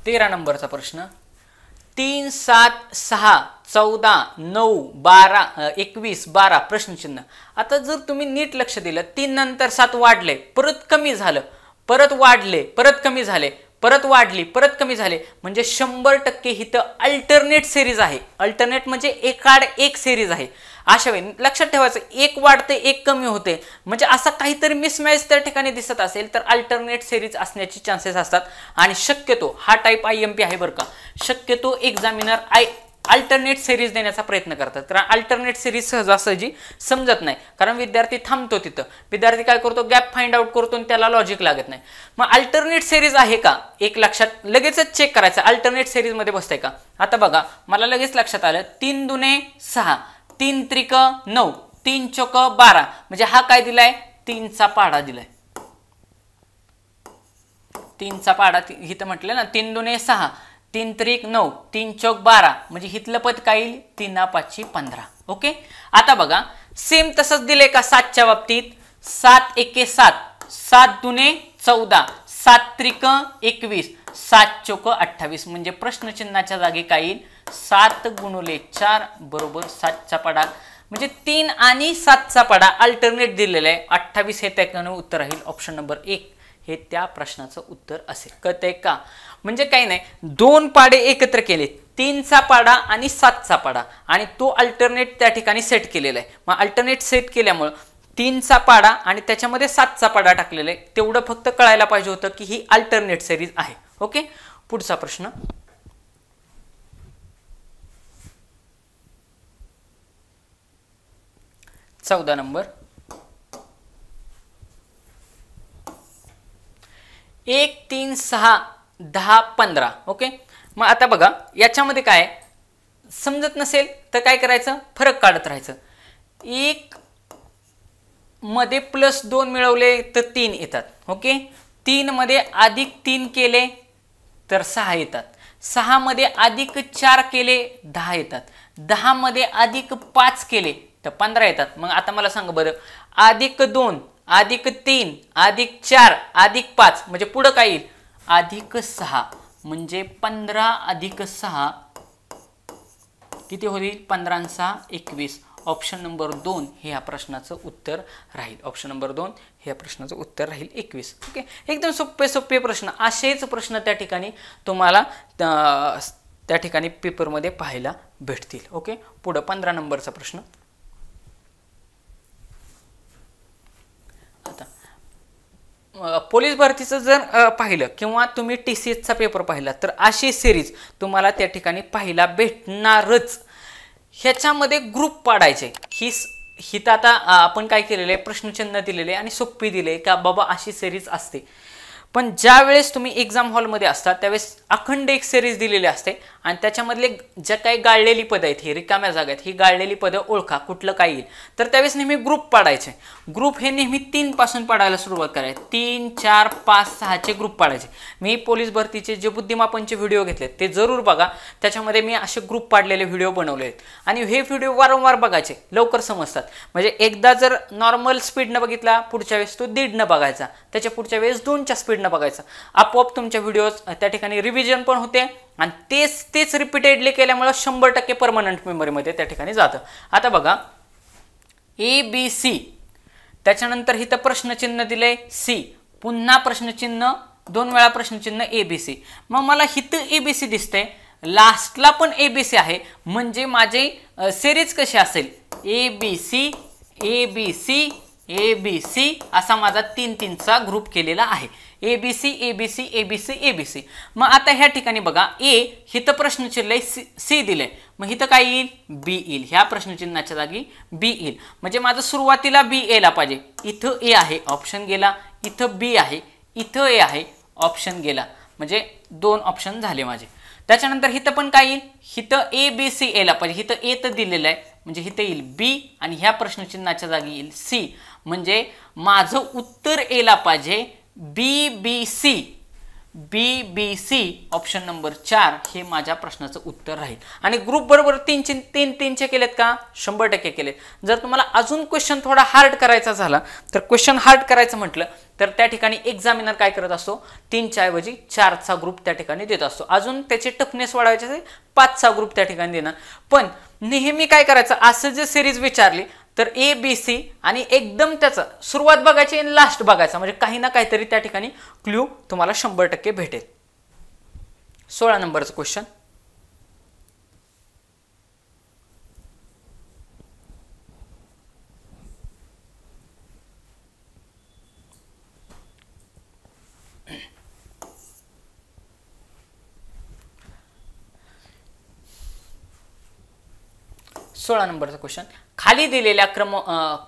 13 नंबरचा प्रश्न. 3 7 6 14 9 12 21 12 प्रश्नचिन्ह. आता जर तुम्ही नीट लक्ष दिलं 3 नंतर 7 वाढले, परत कमी झालं, परत वाढले, परत कमी झाले, परत वाढली, परत कमी झाले, म्हणजे 100% हिथं अल्टरनेट सिरीज आहे. अल्टरनेट म्हणजे एकाड एक सिरीज आहे. अशा वेळी लक्षात ठेवायचं, एक वाढते एक कमी होते, म्हणजे असा काहीतरी मिसमॅच त्या ठिकाणी दिसत असेल तर अल्टरनेट सिरीज असण्याची चान्सेस असतात. आणि शक्यतो हा टाईप IMP आहे बरं का, शक्यतो एक्झामिनर अल्टरनेट सिरीज देण्याचा प्रयत्न करतात. कारण अल्टरनेट सिरीज सहजासहजी समजत नाही, कारण विद्यार्थी थांबतो तिथं, विद्यार्थी काय करतो, गॅप फाइंड आउट करतो आणि त्याला लॉजिक लागत नाही. मग अल्टरनेट सिरीज आहे का, एक लक्षात लगेचच चेक करायचं अल्टरनेट सिरीज मध्ये बसतंय का. आता बघा, मला लगेच लक्षात आलं, 3 दुने 6, 3 त्रिक 9, 3 चौक 12, म्हणजे हा काय दिलाय, 3चा पाढा दिलाय. 3चा पाढा इथं म्हटलं ना, 3 दुने 6, 3 त्रिक 9, 3 चौक 12, म्हणजे हितलं पद काय येईल, 3 5 15. ओके. आता बघा सेम तसंच दिलंय का 7च्या बाबतीत, 7 एके 7, 7 दुने 14, 7 त्रिक 21, 7 चौक 28, म्हणजे प्रश्नचिन्हाच्या जागी काय येईल, 7 गुणुले 4 बरोबर 7चा पाढा, म्हणजे 3 आणि 7चा पाढा अल्टरनेट दिलेला आहे. 28 हे त्याकडे उत्तर राहील. ऑप्शन नंबर 1 हे त्या प्रश्नाचं उत्तर असेल. कळतंय का, म्हणजे काही नाही, 2 पाढे एकत्र केले, 3चा पाढा आणि 7चा पाढा, आणि तो अल्टरनेट त्या ठिकाणी सेट केलेला आहे. मग अल्टरनेट सेट केल्यामुळे 3चा पाढा आणि त्याच्यामध्ये 7चा पाढा टाकलेला आहे, तेवढं फक्त कळायला पाहिजे होतं की ही अल्टरनेट सिरीज आहे. ओके. पुढचा प्रश्न, चौदा नंबर, 1 3 6 10 15. ओके. मग आता बघा याच्यामध्ये काय समजत नसेल तर काय करायचं, फरक काढत राहायचं. 1 मध्ये +2 मिळवले तर 3 येतात. ओके. 3 मध्ये अधिक 3 केले तर 6 येतात. 6 मध्ये अधिक 4 केले 10 येतात. 10 मध्ये अधिक 5 केले तर 15 येतात. मग आता मला सांगा बरं, अधिक 2 अधिक 3 अधिक 4 अधिक 5, म्हणजे पुढं काय येईल, अधिक 6, म्हणजे 15 अधिक 6 किती होईल, 15 आणि 6 21. ऑप्शन नंबर 2 हे या प्रश्नाचं उत्तर राहील. ऑप्शन नंबर 2 हे या प्रश्नाचं उत्तर राहील 21. ओके. एकदम सोपे प्रश्न, असेच प्रश्न त्या ठिकाणी तुम्हाला त्या ठिकाणी पेपरमध्ये पाहायला भेटतील. ओके. पुढे 15 नंबरचा प्रश्न. आता पोलीस भरतीचं जर पाहिलं किंवा तुम्ही TCSचा पेपर पाहिला तर अशी सिरीज तुम्हाला त्या ठिकाणी पाहायला भेटणारच. ह्याच्यामध्ये ग्रुप पाडायचे. ही तर आता आपण काय केलेलं आहे, प्रश्नचिन्ह दिलेले आणि सोपी दिले का बाबा अशी सिरीज असते. पण ज्या वेळेस तुम्ही एक्झाम हॉलमध्ये असतात त्यावेळेस अखंड एक सिरीज दिलेली असते आणि त्याच्यामधले ज्या काही गाळलेली पदं आहेत, ही रिकाम्या जागा आहेत, ही गाळलेली पदं ओळखा कुठलं काय येईल. तर त्यावेळेस नेहमी ग्रुप पाडायचे. ग्रुप हे नेहमी 3 पासून पाडायला सुरुवात करायची. 3 4 5 6चे ग्रुप पाडायचे. मी पोलीस भरतीचे जे बुद्धिमापनचे व्हिडिओ घेतलेत ते जरूर बघा, त्याच्यामध्ये मी असे ग्रुप पाडलेले व्हिडिओ बनवले आहेत आणि हे व्हिडिओ वारंवार बघायचे, लवकर समजतात. म्हणजे एकदा जर नॉर्मल स्पीडनं बघितला, पुढच्या वेळेस तो 1.5 बघायचा, त्याच्या पुढच्या वेळेस 2च्या स्पीडनं बघायचं. आपोआप तुमच्या व्हिडिओज त्या ठिकाणी रिव्हिजन पण होते आणि तेच रिपीटेडली केल्यामुळे 100% परमनंट मेमरीमध्ये त्या ठिकाणी जातं. आता बघा ABC, त्याच्यानंतर इथं प्रश्नचिन्ह दिलंय C, पुन्हा प्रश्नचिन्ह, 2 वेळा प्रश्नचिन्ह ABC. मग मला इथं ABC दिसतंय, लास्टला पण ABC आहे, म्हणजे माझे सिरीज कशी असेल, ABC ABC ABC असा माझा 3-3चा ग्रुप केलेला आहे. ABC ABC ABC ABC. मग आता ह्या ठिकाणी बघा A हिथं प्रश्नचिन्ह C दिलंय, मग हिथं काय येईल, B येईल. ह्या प्रश्नचिन्हाच्या जागी B येईल, म्हणजे माझं सुरुवातीला B यायला पाहिजे. इथं A आहे, ऑप्शन गेला. इथं B आहे, इथं A आहे, ऑप्शन गेला. म्हणजे 2 ऑप्शन झाले माझे. त्याच्यानंतर हिथं पण काय येईल, हिथं ABC यायला पाहिजे. हिथं A तर दिलेलं आहे, म्हणजे हिथं येईल B आणि ह्या प्रश्नचिन्हाच्या जागी येईल C, म्हणजे माझं उत्तर यायला पाहिजे BBC. BBC ऑप्शन नंबर 4 हे माझ्या प्रश्नाचं उत्तर राहील. आणि ग्रुप बरोबर 3-3 केलेत का, 100% केलेत. जर तुम्हाला अजून क्वेश्चन थोडा हार्ड करायचा झाला तर क्वेश्चन हार्ड करायचं म्हटलं तर त्या ठिकाणी एक्झामिनर काय करत असतो, 3च्या ऐवजी 4चा ग्रुप त्या ठिकाणी देत असतो. अजून त्याचे टफनेस वाढवायचे असेल 5चा ग्रुप त्या ठिकाणी देणार. पण नेहमी काय करायचं, असं जे सिरीज विचारली तर ABC आणि एकदम त्याचं सुरुवात बघायची आणि लास्ट बघायचा, म्हणजे काही ना काहीतरी त्या ठिकाणी क्ल्यू तुम्हाला 100% भेटेल. 16 नंबरचं क्वेश्चन. नंबरचा क्वेश्चन. खाली दिलेल्या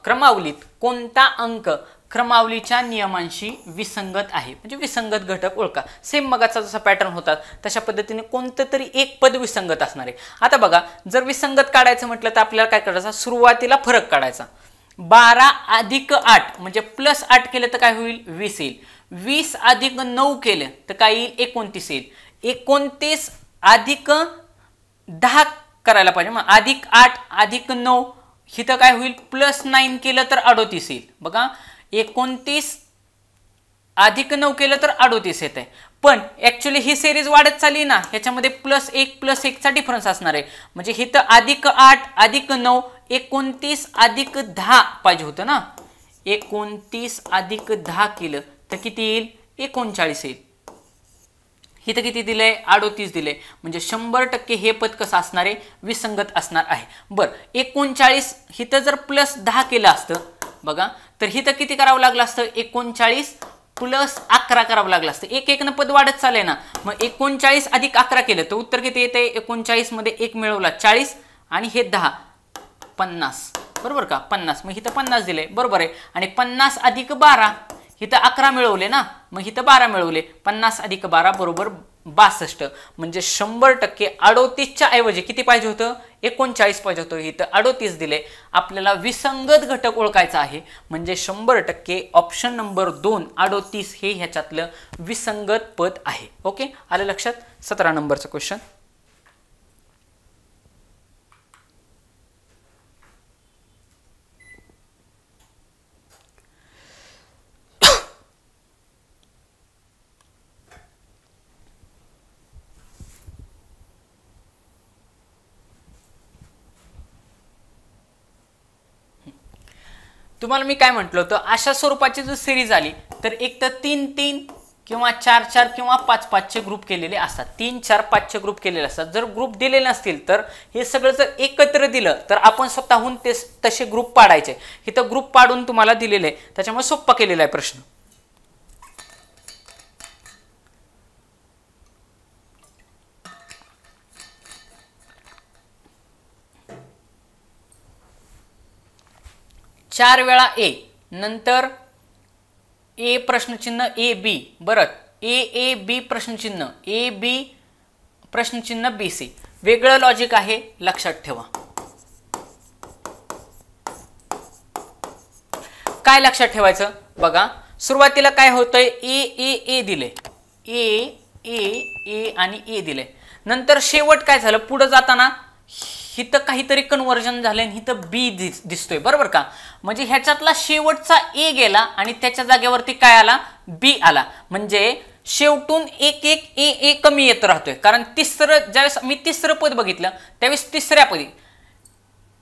क्रमावलीत कोणता अंक क्रमावलीच्या नियमांशी विसंगत आहे, म्हणजे विसंगत घटक ओळखा. सेम मगाचा जसा पॅटर्न होता तशा पद्धतीने कोणतं तरी एक पद विसंगत असणार आहे. आता बघा, जर विसंगत काढायचं म्हटलं तर आपल्याला काय करायचं, सुरुवातीला फरक काढायचा. 12 अधिक 8 म्हणजे प्लस 8 केलं तर काय होईल, 20 येईल. 20 अधिक 9 केलं तर काय येईल, 29 येईल. 29 अधिक 10 करायला पाहिजे, मग अधिक 8 अधिक 9 इथं काय होईल, प्लस 9 केलं तर 38 येईल. बघा, 29 अधिक 9 केलं तर 38 येत आहे. पण ऍक्च्युली ही सिरीज वाढत चालली ना, ह्याच्यामध्ये +1 चा डिफरन्स असणार आहे. म्हणजे इथं अधिक 8 अधिक 9 29 अधिक 10 पाहिजे होतं ना. 29 अधिक 10 केलं तर किती येईल, 39 येईल. इथं किती दिलंय, 38 दिलंय. म्हणजे 100% हे पद कसं असणार आहे, विसंगत असणार आहे. बरं, 39 इथं जर +10 केलं असतं बघा, तर इथं किती करावं लागलं असतं, 39 + 11 करावं लागलं असतं. एक न पद वाढत चाललंय ना. मग 39 अधिक 11 केलं तर उत्तर किती येते, 39 मध्ये 1 मिळवला 40 आणि हे 10 50, बरोबर का, 50. मग इथं 50 दिले, बरोबर आहे. आणि 50 अधिक 12 इथं 11 मिळवले ना, मग इथं 12 मिळवले. 50 अधिक 12 बरोबर 62. म्हणजे 100% 38च्या ऐवजी किती पाहिजे होतं, 39 पाहिजे होतं. इथं 38 दिले. आपल्याला विसंगत घटक ओळखायचा आहे. म्हणजे 100% ऑप्शन नंबर 2 38 हे ह्याच्यातलं विसंगत पद आहे. ओके, आलं लक्षात. 17 नंबरचं क्वेश्चन. तुम्हाला मी काय म्हटलं होतं, अशा स्वरूपाची जर सिरीज आली तर एक तर 3-3 किंवा 4-4 किंवा 5-5चे ग्रुप केलेले असतात. 3, 4, 5चे ग्रुप केलेले असतात. जर ग्रुप दिलेले नसतील तर हे सगळं जर एकत्र दिलं तर आपण स्वतःहून ते तसे ग्रुप पाडायचे. इथं ग्रुप पाडून तुम्हाला दिलेले आहे, त्याच्यामुळे सोप्पा केलेला आहे प्रश्न. चार वेळा ए, नंतर ए प्रश्नचिन्ह ए बी, बरं ए ए बी प्रश्नचिन्ह ए बी प्रश्नचिन्ह बी सी. वेगळं लॉजिक आहे, लक्षात ठेवा. काय लक्षात ठेवायचं बघा, सुरुवातीला काय होतंय, ए ए ए दिले, ए ए ए आणि ए दिले. नंतर शेवट काय झालं, पुढे जाताना हिथं काहीतरी कन्व्हर्जन झालं आणि हिथं बी दिसतोय, बरोबर का. म्हणजे ह्याच्यातला शेवटचा ए गेला आणि त्याच्या जागेवरती काय आला, बी आला. म्हणजे शेवटून एक एक ए ए कमी येत राहतोय. कारण तिसरं ज्यावेळेस मी तिसरं पद बघितलं त्यावेळेस तिसऱ्या पदी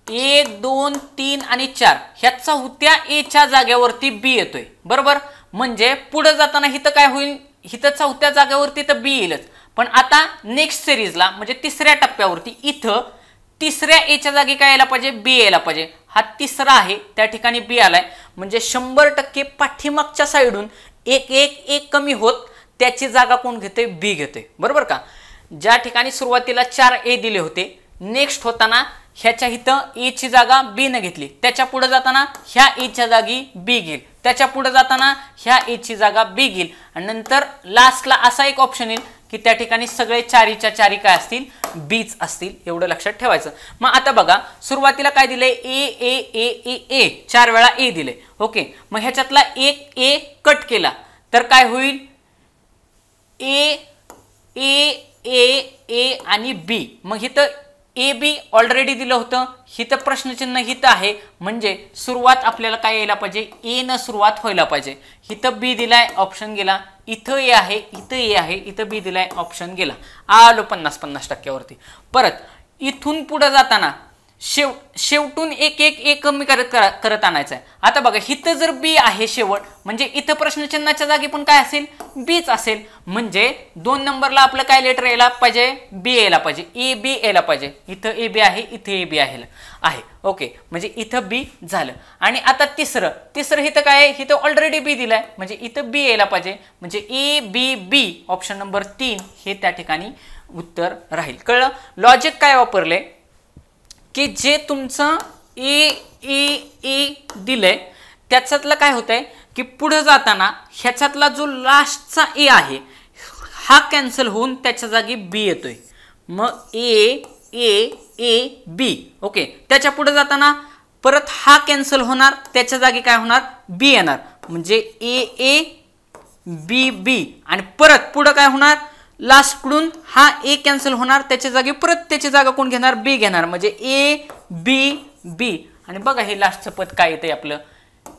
1 2 3 आणि 4 ह्या चौथ्या एच्या जागेवरती बी येतोय, बरोबर. म्हणजे पुढे जाताना हिथं काय होईल, हिथं चौथ्या जागेवरती तर बी येईलच. पण आता नेक्स्ट सिरीजला म्हणजे तिसऱ्या टप्प्यावरती इथं तिसऱ्या एच्या जागी काय यायला पाहिजे, बी यायला पाहिजे. हा तिसरा आहे, त्या ठिकाणी बी आलाय. म्हणजे 100% पाठीमागच्या साईडून एक एक एक कमी होत त्याची जागा कोण घेते, बी घेते, बरोबर का. ज्या ठिकाणी सुरुवातीला 4 ए दिले होते, नेक्स्ट होताना ह्याच्या इथं ए ची जागा बी न घेतली, त्याच्या पुढे जाताना ह्या ए च्या जागी बी घेईल, त्याच्या पुढे जाताना ह्या ए ची जागा बी घेईल आणि नंतर लास्टला असा एक ऑप्शन येईल की त्या ठिकाणी सगळे चारीच्या चारी काय असतील, बीच असतील. एवढं लक्षात ठेवायचं. मग आता बघा, सुरुवातीला काय दिले, ए ए ए ए ए 4 वेळा ए दिले. ओके, मग ह्याच्यातला एक ए कट केला तर काय होईल, ए ए ए ए आणि बी. मग इथं ए बी ऑलरेडी दिलं होतं, हिथं प्रश्नचिन्ह हिथं आहे. म्हणजे सुरुवात आपल्याला काय यायला पाहिजे, ए न सुरुवात व्हायला पाहिजे. हिथं बी दिलाय, ऑप्शन गेला. इथं ए आहे, इथं ए आहे, इथं बी दिलाय, ऑप्शन गेला. आलो 50-50% वरती. परत इथून पुढे जाताना शेवटून एक कमी करत आणायचं आहे. आता बघा इथं जर बी आहे शेवट, म्हणजे इथं प्रश्नचिन्हाच्या जागी पण काय असेल, बीच असेल. म्हणजे 2 नंबरला आपलं काय लेटर यायला पाहिजे, बी यायला पाहिजे, ए बी यायला पाहिजे. इथं ए बी आहे, इथं ए बी आहे. ओके, म्हणजे इथं बी झालं. आणि आता तिसरं इथं काय आहे, इथं ऑलरेडी बी दिलाय, म्हणजे इथं बी यायला पाहिजे. म्हणजे A B B option number 3 हे त्या ठिकाणी उत्तर राहील. कळलं? लॉजिक काय वापरले की जे तुमचं ए ए ए दिलंय त्याच्यातलं काय होतंय की पुढे जाताना ह्याच्यातला जो लास्टचा ए आहे हा कॅन्सल होऊन त्याच्या जागी बी येतोय. मग ए ए ए बी. ओके, त्याच्या पुढे जाताना परत हा कॅन्सल होणार, त्याच्या जागी काय होणार, बी येणार. म्हणजे ए ए बी बी. आणि परत पुढे काय होणार, लास्टकडून हा ए कॅन्सल होणार, त्याच्या जागी परत त्याची जागा कोण घेणार, बी घेणार. म्हणजे ए बी बी. आणि बघा हे लास्टचं पद काय येतंय आपलं,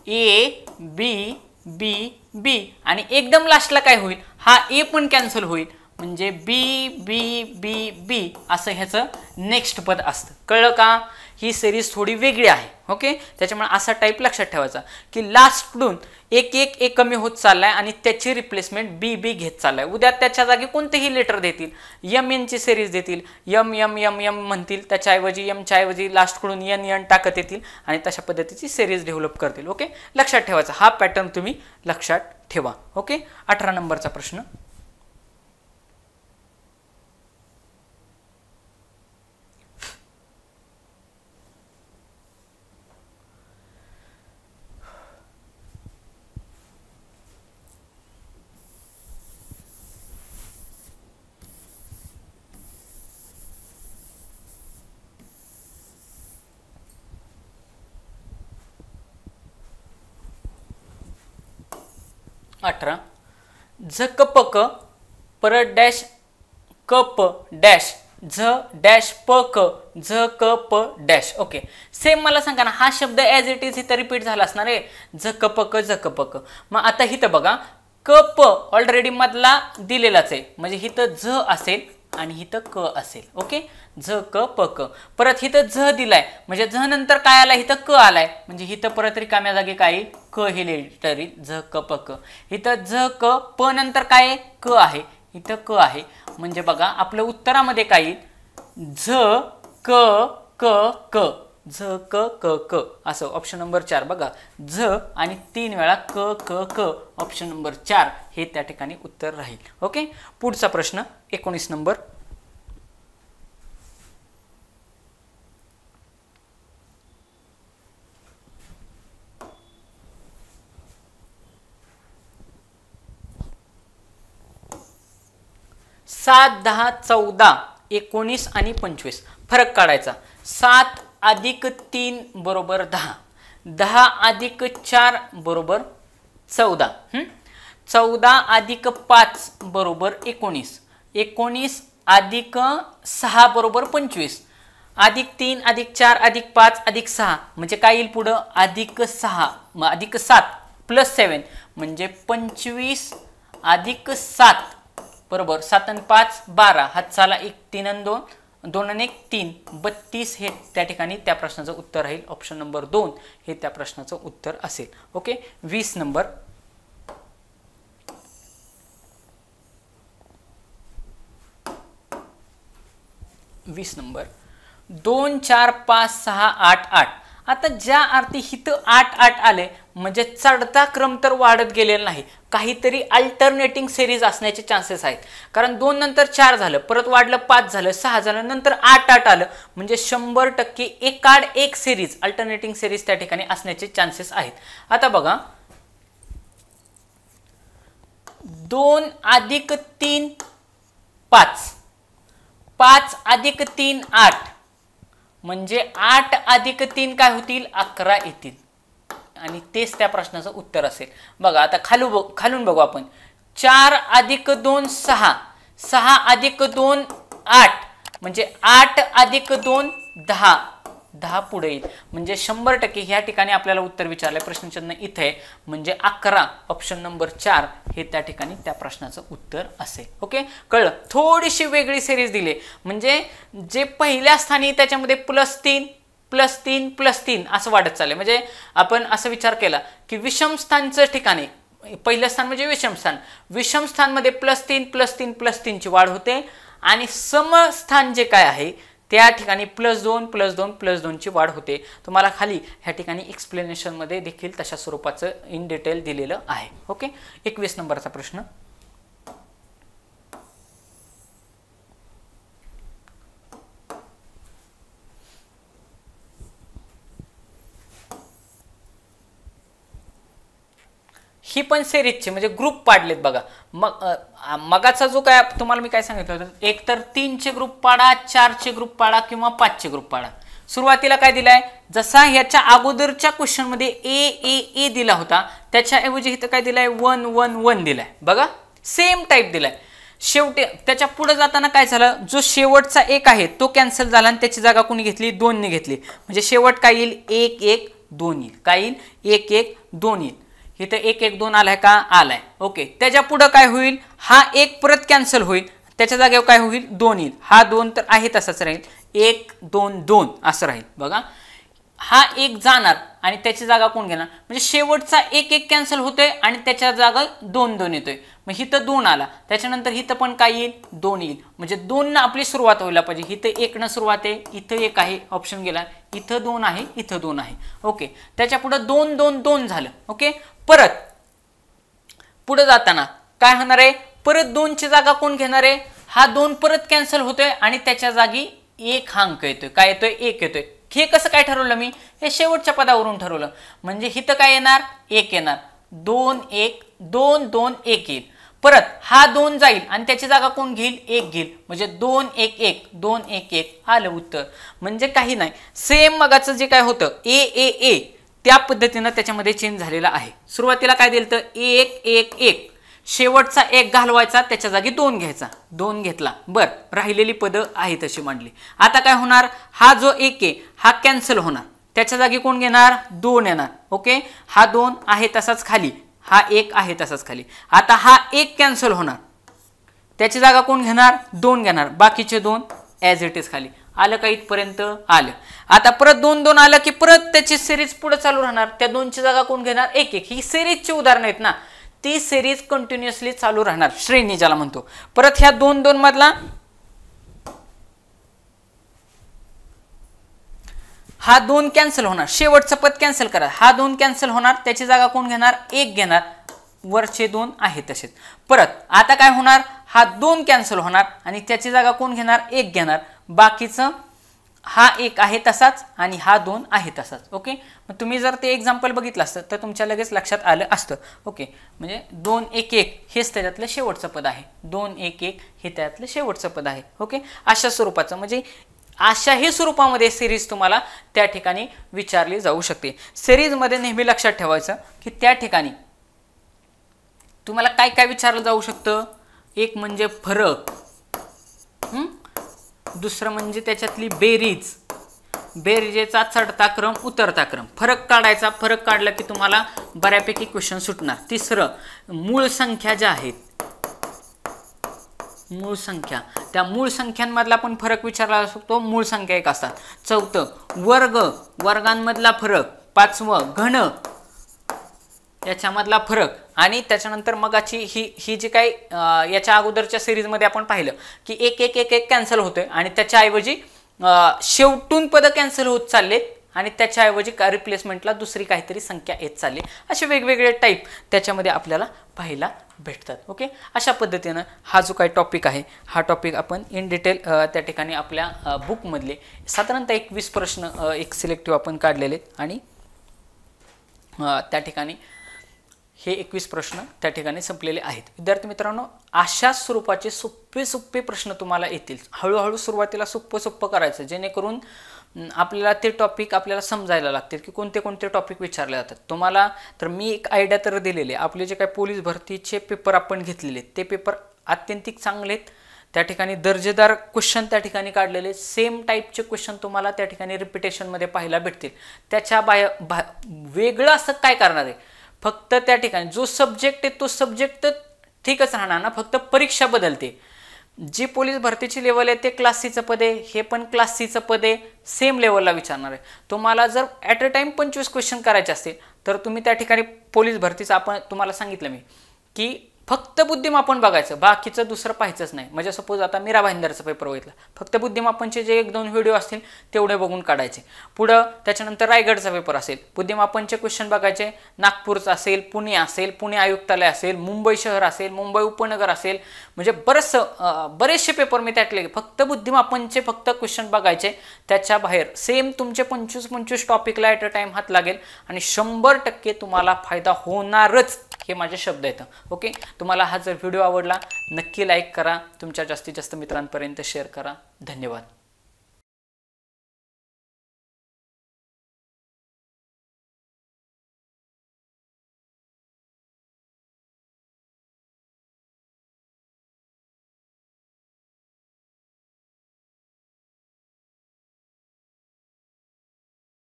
ए बी बी बी. आणि एकदम लास्टला काय होईल, हा ए पण कॅन्सल होईल, म्हणजे बी बी बी बी असं ह्याचं नेक्स्ट पद असतं. कळलं का? ही सिरीज थोडी वेगळी आहे. ओके, त्याच्यामुळे असा टाईप लक्षात ठेवायचा की लास्टकडून एक कमी होत चाललाय आणि त्याची रिप्लेसमेंट बी बी घेत चाललाय. उद्या त्याच्या जागी कोणतेही लेटर देतील, यम एनची सिरीज देतील, यम यम यम यम म्हणतील, त्याच्याऐवजी यमच्या ऐवजी लास्टकडून यन यन टाकत येतील आणि तशा पद्धतीची सिरीज डेव्हलप करतील. ओके, लक्षात ठेवायचा हा पॅटर्न तुम्ही लक्षात ठेवा. ओके, 18 नंबरचा प्रश्न. झकपक परत डॅश कप डॅश झ डॅश प क झ क प डॅश. ओके, सेम मला सांगा ना, हा शब्द ॲज इट इज इथं रिपीट झाला असणार आहे, झकपक झकपक. मग आता इथं बघा क प ऑलरेडी मधला दिलेलाच आहे, म्हणजे इथं झ असेल आणि इथं क असेल. ओके, झ क प क. परत इथं झ दिलाय, म्हणजे झ नंतर काय आलाय, इथं क आलाय, म्हणजे इथं परत रिकाम्या जागी काय येईल, क हे लेटर येईल, झ क प क. इथं झ क प नंतर काय आहे, क आहे, इथं क आहे. म्हणजे बघा आपलं उत्तरामध्ये काय येईल, झ क क क झ क क क असं. ऑप्शन नंबर 4 बघा, झ आणि 3 वेळा क क क. ऑप्शन नंबर 4 हे त्या ठिकाणी उत्तर राहील. ओके, पुढचा प्रश्न 19 नंबर. सात 10 14 19 आणि 25 फरक काढायचा. 7 अधिक 3 बरोबर 10, 10 अधिक 4 बरोबर 14, 14 अधिक 5 बरोबर 19, 19 अधिक 6 बरोबर 25, अधिक 3 अधिक 4 अधिक 5 अधिक 6 म्हणजे काय येईल पुढं, अधिक 6 मग अधिक 7 प्लस 7 म्हणजे 25 अधिक 7 बरोबर 7 आणि 5 12, हात चाला 1 3 आणि 2 2 आणि 1 3 32 हे त्या ठिकाणी त्या प्रश्नाचं उत्तर राहील. ऑप्शन नंबर 2 हे त्या प्रश्नाचं उत्तर असेल. Okay, 20 number. वीस नंबर 2 4 5 6 8 8. आता ज्या अर्थी हिथं 8 8 आले म्हणजे चढता क्रम तर वाढत गेलेला नाही, काहीतरी अल्टरनेटिंग सिरीज असण्याचे चान्सेस आहेत. कारण 2 नंतर 4 झालं, परत वाढलं 5 झालं, 6 झालं, नंतर 8 8 आलं, म्हणजे 100% एक आड एक सिरीज अल्टरनेटिंग सिरीज त्या ठिकाणी असण्याचे चान्सेस आहेत. आता बघा 2 अधिक 3 5, 5 अधिक 3 8 म्हणजे 8 अधिक 3 काय होतील, 11 येतील आणि तेच त्या प्रश्नाचं उत्तर असेल. बघा आता खालून बघू आपण. 4 अधिक 2 6, 6 अधिक 2 8 म्हणजे 8 अधिक 2 10, 10 पुढे येईल म्हणजे 100% ह्या ठिकाणी आपल्याला उत्तर विचारलंय, प्रश्नचिन्ह इथे आहे म्हणजे 11. ऑप्शन नंबर 4 हे त्या ठिकाणी त्या प्रश्नाचं उत्तर असेल. ओके, कळलं. थोडीशी वेगळी सिरीज दिली म्हणजे जे पहिल्या स्थानी त्याच्यामध्ये +3 +3 असं वाढत चाललंय. म्हणजे आपण असं विचार केला की विषम स्थानचं ठिकाणी, पहिलं स्थान म्हणजे विषम स्थान, विषम स्थानमध्ये +3 ची वाढ होते आणि समस्थान जे काय आहे त्या ठिकाणी +2 ची वाढ होते. तुम्हाला खाली ह्या ठिकाणी एक्सप्लेनेशन मध्ये देखील तशा स्वरूपाचं इन डिटेल दिलेलं आहे. ओके, 21 नंबरचा प्रश्न. ही पण सेरीजचे म्हणजे ग्रुप पाडलेत बघा. मगाचा जो काय तुम्हाला मी काय सांगितलं होतं, एक तर 3चे ग्रुप पाडा, 4चे ग्रुप पाडा किंवा 5चे ग्रुप पाडा. सुरुवातीला काय दिलाय, जसा ह्याच्या अगोदरच्या क्वेश्चन मध्ये ए दिला होता त्याच्याऐवजी इथं काय दिलाय 1 दिलाय बघा, सेम टाईप दिलाय. शेवटी त्याच्या पुढे जाताना काय झालं, जो शेवटचा 1 आहे तो कॅन्सल झाला आणि त्याची जागा कोणी घेतली, 2 ने घेतली. म्हणजे शेवट काय येईल, 1-1-2 येईल. काय येईल, 1-1-2 येईल. इथं 1-1-2 आलाय का, आलाय. ओके, त्याच्या पुढे काय होईल, हा 1 परत कॅन्सल होईल, त्याच्या जागेवर काय होईल, 2 येईल. हा 2 तर आहे तसाच राहील, 1-2-2 असं राहील बघा. हा 1 जाणार आणि त्याची जागा कोण घेणार, म्हणजे शेवटचा 1-1 कॅन्सल होतोय आणि त्याच्या जागा 2-2 येतोय. मग इथं 2 आला, त्याच्यानंतर इथं पण काय येईल, 2 येईल. म्हणजे 2 न आपली सुरुवात व्हायला पाहिजे. इथं 1 न सुरुवात आहे, इथं 1 आहे, ऑप्शन गेला, इथं 2 आहे, इथं 2 आहे. ओके, त्याच्या पुढे 2-2-2 झालं. ओके, परत पुढे जाताना काय होणार आहे, परत 2 ची जागा कोण घेणार आहे, हा 2 परत कॅन्सल होतोय आणि त्याच्या जागी 1 हा अंक येतोय. काय येतोय, 1 येतोय. हे कसं काय ठरवलं मी, हे शेवटच्या पदावरून ठरवलं. म्हणजे इथं काय येणार, 1 येणार, 2-1-2-2-1 येईल. परत हा 2 जाईल आणि त्याची जागा कोण घेईल, 1 घेईल. म्हणजे 2-1-1-2-1-1 आलं उत्तर. म्हणजे काही नाही, सेम मगाचं जे काय होतं ए त्या पद्धतीनं त्याच्यामध्ये चेंज झालेला आहे. सुरुवातीला काय दिलं तर 1-1-1, शेवटचा 1 घालवायचा, त्याच्या जागी 2 घ्यायचा, 2 घेतला. बर, राहिलेली पदं आहे तशी मांडली. आता काय होणार, हा जो 1 आहे हा कॅन्सल होणार, त्याच्या जागी कोण घेणार, 2 येणार. ओके, हा 2 आहे तसाच खाली, हा 1 आहे तसाच खाली. आता हा 1 कॅन्सल होणार, त्याची जागा कोण घेणार, 2 घेणार, बाकीचे 2 ॲज इट इज खाली. आलं का इथपर्यंत, आलं. आता परत 2-2 आलं की परत त्याची सिरीज पुढे चालू राहणार, त्या 2 ची जागा कोण घेणार, 1-1. ही सिरीजची उदाहरणं आहेत ना, ती सिरीज कंटिन्युअसली चालू राहणार, श्रेणी ज्याला म्हणतो. परत ह्या 2-2 मधला हा 2 कॅन्सल होणार, शेवटचं पद कॅन्सल करा, हा 2 कॅन्सल होणार, त्याची जागा कोण घेणार, 1 घेणार, वरचे 2 आहे तसेच. परत आता काय होणार, हा 2 कॅन्सल होणार आणि त्याची जागा कोण घेणार, 1 घेणार, बाकीचं हा 1 आहे तसाच आणि हा 2 आहे तसाच. ओके, मग तुम्ही जर ते एक्झाम्पल बघितलं असतं तर तुमच्या लगेच लक्षात आलं असतं. ओके, म्हणजे 2-1-1 हेच त्याच्यातलं शेवटचं पद आहे, 2-1-1 हे त्यातलं शेवटचं पद आहे. ओके, अशा स्वरूपाचं म्हणजे अशाही स्वरूपामध्ये सिरीज तुम्हाला त्या ठिकाणी विचारली जाऊ शकते. सिरीजमध्ये नेहमी लक्षात ठेवायचं की त्या ठिकाणी तुम्हाला काय काय विचारलं जाऊ शकतं. एक म्हणजे फरक, दुसरं म्हणजे त्याच्यातली बेरीज, बेरीजेचा चढता क्रम उतरता क्रम, फरक काढायचा, फरक काढला की तुम्हाला बऱ्यापैकी क्वेश्चन सुटणार. तिसरं मूळ संख्या ज्या आहेत, मूळ संख्या, त्या मूळ संख्यांमधला पण फरक विचारला शकतो, मूळ संख्या एक असतात. चौथं वर्ग, वर्गांमधला फरक. पाचवं घन, याच्यामधला फरक. आणि त्याच्यानंतर मगाची ही जी काही याच्या अगोदरच्या सिरीजमध्ये आपण पाहिलं की 1-1-1-1 कॅन्सल होतोय आणि त्याच्याऐवजी शेवटून पद कॅन्सल होत चाललेत आणि त्याच्याऐवजी रिप्लेसमेंटला दुसरी काहीतरी संख्या येत चालली. असे वेगवेगळे टाईप त्याच्यामध्ये आपल्याला पाहायला भेटतात. ओके, अशा पद्धतीनं हा जो काही टॉपिक आहे हा टॉपिक आपण इन डिटेल त्या ठिकाणी आपल्या बुकमधले साधारणतः 21 प्रश्न एक सिलेक्टिव्ह आपण काढलेले आणि त्या ठिकाणी हे 21 प्रश्न त्या ठिकाणी संपलेले आहेत. विद्यार्थी मित्रांनो, अशा स्वरूपाचे सोपे प्रश्न तुम्हाला येतील. हळूहळू सुरुवातीला सोपं करायचं, जेणेकरून आपल्याला ते टॉपिक आपल्याला समजायला लागतील की कोणते कोणते टॉपिक विचारले जातात. तुम्हाला तर मी एक आयडिया तर दिलेली आहे. आपले जे काही पोलीस भरतीचे पेपर आपण घेतलेले ते पेपर अत्यंतिक चांगले आहेत. त्या ठिकाणी दर्जेदार क्वेश्चन त्या ठिकाणी काढलेले, सेम टाईपचे क्वेश्चन तुम्हाला त्या ठिकाणी रिपिटेशनमध्ये पाहायला भेटतील. त्याच्या वेगळं असं काय करणार आहे, फक्त त्या ठिकाणी जो सब्जेक्ट आहे तो सब्जेक्ट तर ठीकच राहणार ना, फक्त परीक्षा बदलते. जी पोलीस भरतीची लेवल आहे ते क्लास सीचं पद आहे, हे पण क्लास सीचं पद आहे, सेम लेवलला विचारणार आहे. तुम्हाला जर ॲट अ टाइम 25 क्वेश्चन करायचे असतील तर तुम्ही त्या ठिकाणी पोलीस भरतीचं आपण तुम्हाला सांगितलं मी की फक्त बुद्धिमापन बघायचं, बाकीचं दुसरं पाहायचंच नाही. म्हणजे सपोज आता मीरा भाईंदरचा पेपर बघितला, फक्त बुद्धिमापनचे जे 1-2 व्हिडिओ असतील तेवढे बघून काढायचे. पुढं त्याच्यानंतर रायगडचा पेपर असेल, बुद्धिमापनचे क्वेश्चन बघायचे, नागपूरचा असेल, पुणे असेल, पुणे आयुक्तालय असेल, मुंबई शहर असेल, मुंबई उपनगर असेल, म्हणजे बरेचसे पेपर मी त्यातले फक्त बुद्धिमापनचे फक्त क्वेश्चन बघायचे. त्याच्या बाहेर सेम तुमचे 25 टॉपिकला ॲट अ टाइम हात लागेल आणि 100% तुम्हाला फायदा होणारच, हे माझे शब्द आहेत. ओके, तुम्हाला हा जर व्हिडिओ आवडला नक्की लाईक करा, तुमच्या जास्तीत जास्त मित्रांपर्यंत शेअर करा. धन्यवाद.